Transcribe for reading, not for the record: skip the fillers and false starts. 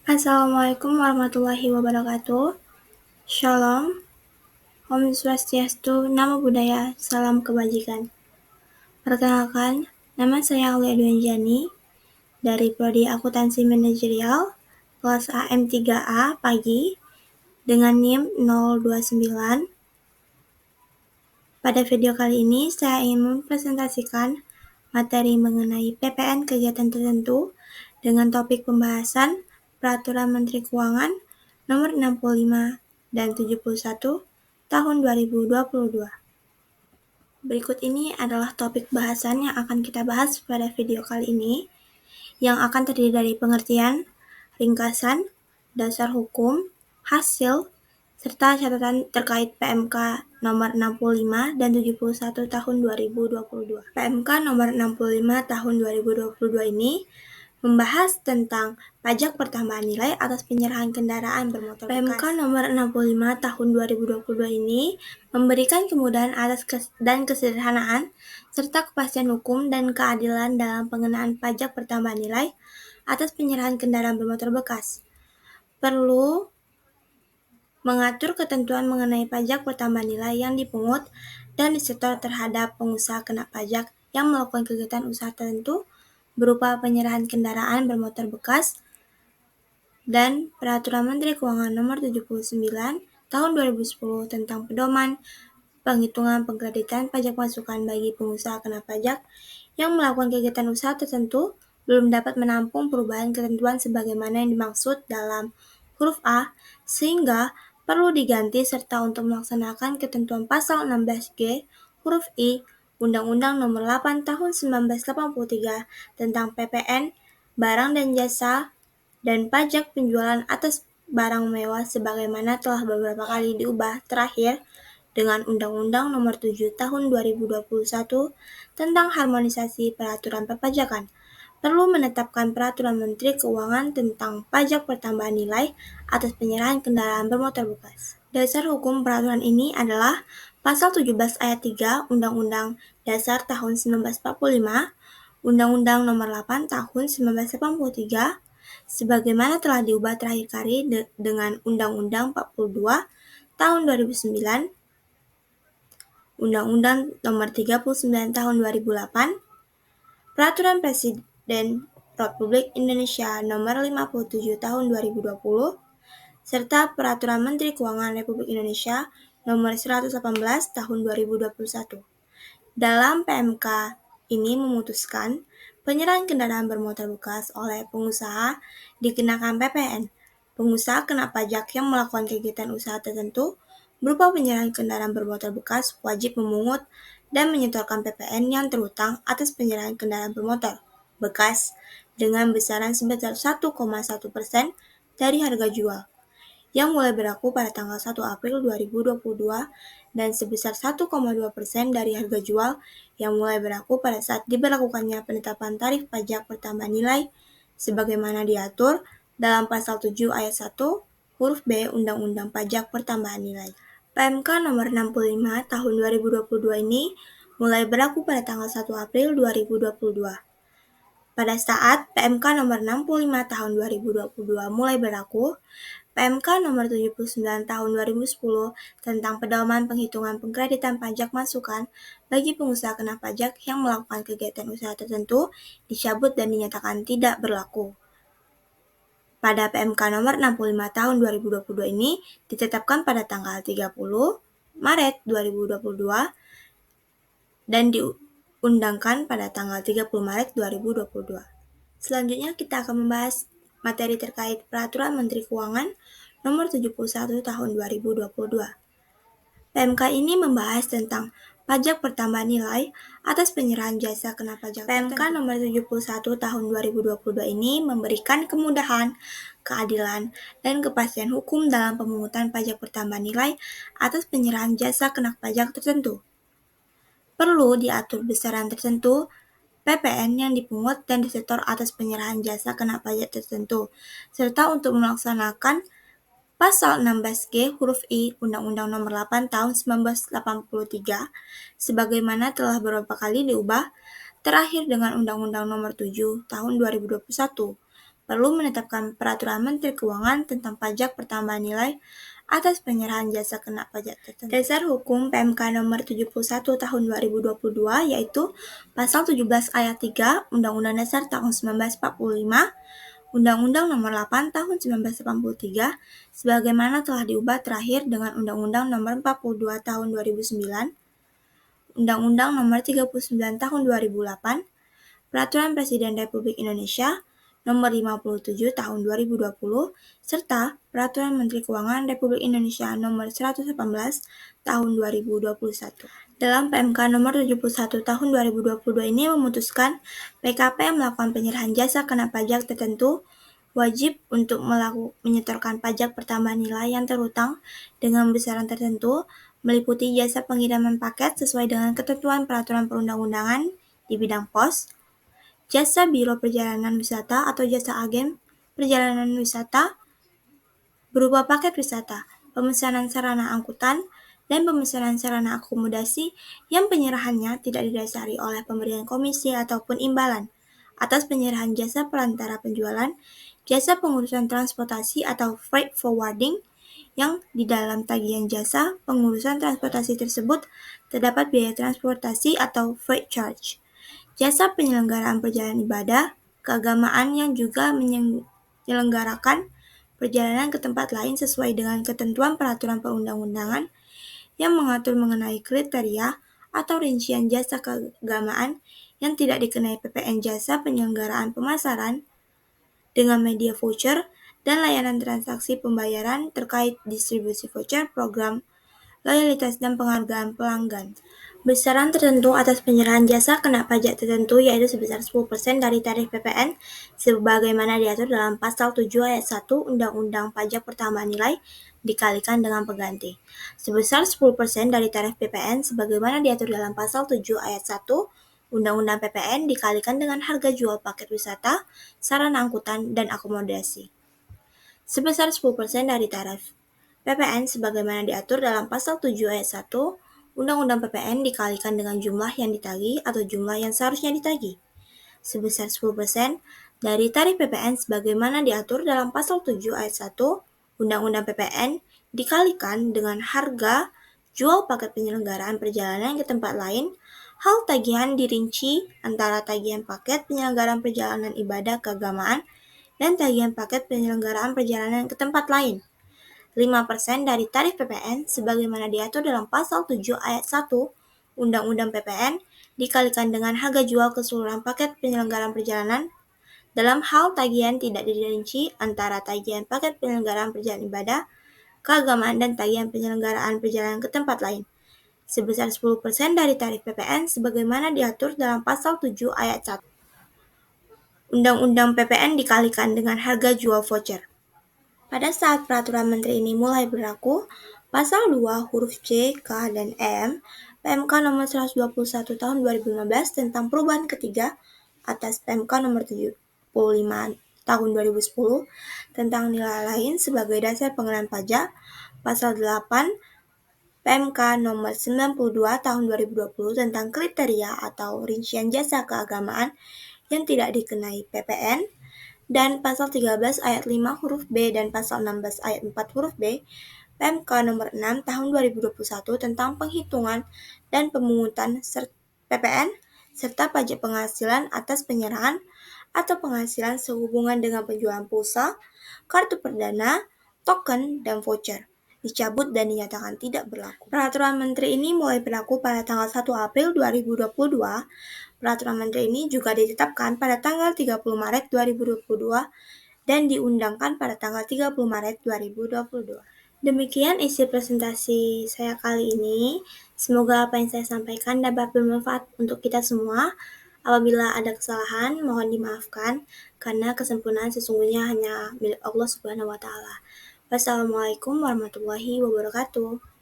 Assalamualaikum warahmatullahi wabarakatuh. Shalom, Om Swastiastu, Namo Buddhaya, Salam Kebajikan. Perkenalkan, nama saya Aulia Dwenjani dari Prodi Akuntansi Manajerial, kelas AM3A pagi, dengan NIM 029. Pada video kali ini, saya ingin mempresentasikan materi mengenai PPN kegiatan tertentu dengan topik pembahasan Peraturan Menteri Keuangan Nomor 65 dan 71 Tahun 2022. Berikut ini adalah topik bahasan yang akan kita bahas pada video kali ini, yang akan terdiri dari pengertian, ringkasan, dasar hukum, hasil, serta catatan terkait PMK nomor 65 dan 71 tahun 2022. PMK nomor 65 tahun 2022 ini membahas tentang pajak pertambahan nilai atas penyerahan kendaraan bermotor bekas. PMK nomor 65 tahun 2022 ini memberikan kemudahan dan kesederhanaan serta kepastian hukum dan keadilan dalam pengenaan pajak pertambahan nilai atas penyerahan kendaraan bermotor bekas. Perlu mengatur ketentuan mengenai pajak pertambahan nilai yang dipungut dan disetor terhadap pengusaha kena pajak yang melakukan kegiatan usaha tertentu berupa penyerahan kendaraan bermotor bekas dan Peraturan Menteri Keuangan Nomor 79 Tahun 2010 tentang pedoman penghitungan pengkreditan pajak masukan bagi pengusaha kena pajak yang melakukan kegiatan usaha tertentu belum dapat menampung perubahan ketentuan sebagaimana yang dimaksud dalam huruf A, sehingga perlu diganti serta untuk melaksanakan ketentuan pasal 16G huruf I Undang-Undang Nomor 8 Tahun 1983 tentang PPN, barang dan jasa, dan pajak penjualan atas barang mewah sebagaimana telah beberapa kali diubah terakhir dengan Undang-Undang Nomor 7 Tahun 2021 tentang harmonisasi peraturan perpajakan. Perlu menetapkan Peraturan Menteri Keuangan tentang pajak pertambahan nilai atas penyerahan kendaraan bermotor bekas. Dasar hukum peraturan ini adalah Pasal 17 Ayat 3 Undang-Undang Dasar tahun 1945, Undang-Undang Nomor 8 Tahun 1983, sebagaimana telah diubah terakhir kali dengan Undang-Undang 42 Tahun 2009, Undang-Undang Nomor 39 Tahun 2008, Peraturan Presiden Republik Indonesia Nomor 57 Tahun 2020, serta Peraturan Menteri Keuangan Republik Indonesia Nomor 118 Tahun 2021. Dalam PMK ini memutuskan penyerahan kendaraan bermotor bekas oleh pengusaha dikenakan PPN. Pengusaha kena pajak yang melakukan kegiatan usaha tertentu berupa penyerahan kendaraan bermotor bekas wajib memungut dan menyetorkan PPN yang terhutang atas penyerahan kendaraan bermotor bekas dengan besaran sebesar 1,1% dari harga jual, yang mulai berlaku pada tanggal 1 April 2022 dan sebesar 1,2% dari harga jual yang mulai berlaku pada saat diberlakukannya penetapan tarif pajak pertambahan nilai sebagaimana diatur dalam Pasal 7 Ayat 1 huruf B Undang-Undang Pajak Pertambahan Nilai. PMK nomor 65 tahun 2022 ini mulai berlaku pada tanggal 1 April 2022. Pada saat PMK nomor 65 tahun 2022 mulai berlaku, PMK nomor 79 tahun 2010 tentang pedoman penghitungan pengkreditan pajak masukan bagi pengusaha kena pajak yang melakukan kegiatan usaha tertentu dicabut dan dinyatakan tidak berlaku. Pada PMK nomor 65 tahun 2022 ini ditetapkan pada tanggal 30 Maret 2022 dan diundangkan pada tanggal 30 Maret 2022. Selanjutnya kita akan membahas materi terkait Peraturan Menteri Keuangan Nomor 71 Tahun 2022. PMK ini membahas tentang pajak pertambahan nilai atas penyerahan jasa kena pajak. PMK nomor 71 tahun 2022 ini memberikan kemudahan, keadilan, dan kepastian hukum dalam pemungutan pajak pertambahan nilai atas penyerahan jasa kena pajak tertentu. Perlu diatur besaran tertentu PPN yang dipungut dan disetor atas penyerahan jasa kena pajak tertentu, serta untuk melaksanakan Pasal 16G huruf I Undang-Undang Nomor 8 Tahun 1983 sebagaimana telah beberapa kali diubah terakhir dengan Undang-Undang Nomor 7 Tahun 2021 perlu menetapkan peraturan Menteri Keuangan tentang pajak pertambahan nilai atas penyerahan jasa kena pajak tertentu. Dasar hukum PMK nomor 71 tahun 2022 yaitu pasal 17 ayat 3 Undang-Undang Dasar tahun 1945, Undang-Undang Nomor 8 Tahun 1983, sebagaimana telah diubah terakhir dengan Undang-Undang Nomor 42 Tahun 2009, Undang-Undang Nomor 39 Tahun 2008, Peraturan Presiden Republik Indonesia Nomor 57 Tahun 2020, serta Peraturan Menteri Keuangan Republik Indonesia Nomor 118 Tahun 2021. Dalam PMK Nomor 71 Tahun 2022 ini memutuskan PKP yang melakukan penyerahan jasa kena pajak tertentu wajib untuk menyetorkan pajak pertambahan nilai yang terhutang dengan besaran tertentu, meliputi jasa pengiriman paket sesuai dengan ketentuan peraturan perundang-undangan di bidang pos, jasa biro perjalanan wisata atau jasa agen perjalanan wisata berupa paket wisata, pemesanan sarana angkutan, dan pemesanan sarana akomodasi yang penyerahannya tidak didasari oleh pemberian komisi ataupun imbalan atas penyerahan jasa perantara penjualan, jasa pengurusan transportasi atau freight forwarding, yang di dalam tagihan jasa pengurusan transportasi tersebut terdapat biaya transportasi atau freight charge. Jasa penyelenggaraan perjalanan ibadah, keagamaan yang juga menyelenggarakan perjalanan ke tempat lain sesuai dengan ketentuan peraturan perundang-undangan yang mengatur mengenai kriteria atau rincian jasa keagamaan yang tidak dikenai PPN, jasa penyelenggaraan pemasaran dengan media voucher dan layanan transaksi pembayaran terkait distribusi voucher, program loyalitas dan penghargaan pelanggan. Besaran tertentu atas penyerahan jasa kena pajak tertentu yaitu sebesar 10% dari tarif PPN sebagaimana diatur dalam pasal 7 ayat 1 Undang-Undang Pajak Pertambahan Nilai dikalikan dengan pengganti. Sebesar 10% dari tarif PPN sebagaimana diatur dalam pasal 7 ayat 1 Undang-Undang PPN dikalikan dengan harga jual paket wisata, sarana angkutan, dan akomodasi. Sebesar 10% dari tarif PPN sebagaimana diatur dalam pasal 7 ayat 1 Undang-Undang PPN dikalikan dengan jumlah yang ditagih atau jumlah yang seharusnya ditagih. Sebesar 10% dari tarif PPN sebagaimana diatur dalam pasal 7 ayat 1 Undang-Undang PPN dikalikan dengan harga jual paket penyelenggaraan perjalanan ke tempat lain. Hal tagihan dirinci antara tagihan paket penyelenggaraan perjalanan ibadah keagamaan dan tagihan paket penyelenggaraan perjalanan ke tempat lain. 5% dari tarif PPN sebagaimana diatur dalam pasal 7 ayat 1 Undang-Undang PPN dikalikan dengan harga jual keseluruhan paket penyelenggaraan perjalanan. Dalam hal tagihan tidak dirinci antara tagihan paket penyelenggaraan perjalanan ibadah, keagamaan dan tagihan penyelenggaraan perjalanan ke tempat lain. Sebesar 10% dari tarif PPN sebagaimana diatur dalam pasal 7 ayat 1 Undang-Undang PPN dikalikan dengan harga jual voucher. Pada saat peraturan menteri ini mulai berlaku, pasal 2 huruf C, K, dan M, PMK nomor 121 tahun 2015 tentang perubahan ketiga atas PMK nomor 75 tahun 2010 tentang nilai lain sebagai dasar pengenaan pajak, pasal 8 PMK nomor 92 tahun 2020 tentang kriteria atau rincian jasa keagamaan yang tidak dikenai PPN, dan pasal 13 ayat 5 huruf B dan pasal 16 ayat 4 huruf B PMK nomor 6 tahun 2021 tentang penghitungan dan pemungutan PPN serta pajak penghasilan atas penyerahan atau penghasilan sehubungan dengan penjualan pulsa, kartu perdana, token, dan voucher dicabut dan dinyatakan tidak berlaku. Peraturan Menteri ini mulai berlaku pada tanggal 1 April 2022. Peraturan Menteri ini juga ditetapkan pada tanggal 30 Maret 2022 dan diundangkan pada tanggal 30 Maret 2022. Demikian isi presentasi saya kali ini. Semoga apa yang saya sampaikan dapat bermanfaat untuk kita semua. Apabila ada kesalahan, mohon dimaafkan karena kesempurnaan sesungguhnya hanya milik Allah Subhanahu wa taala. Wassalamualaikum warahmatullahi wabarakatuh.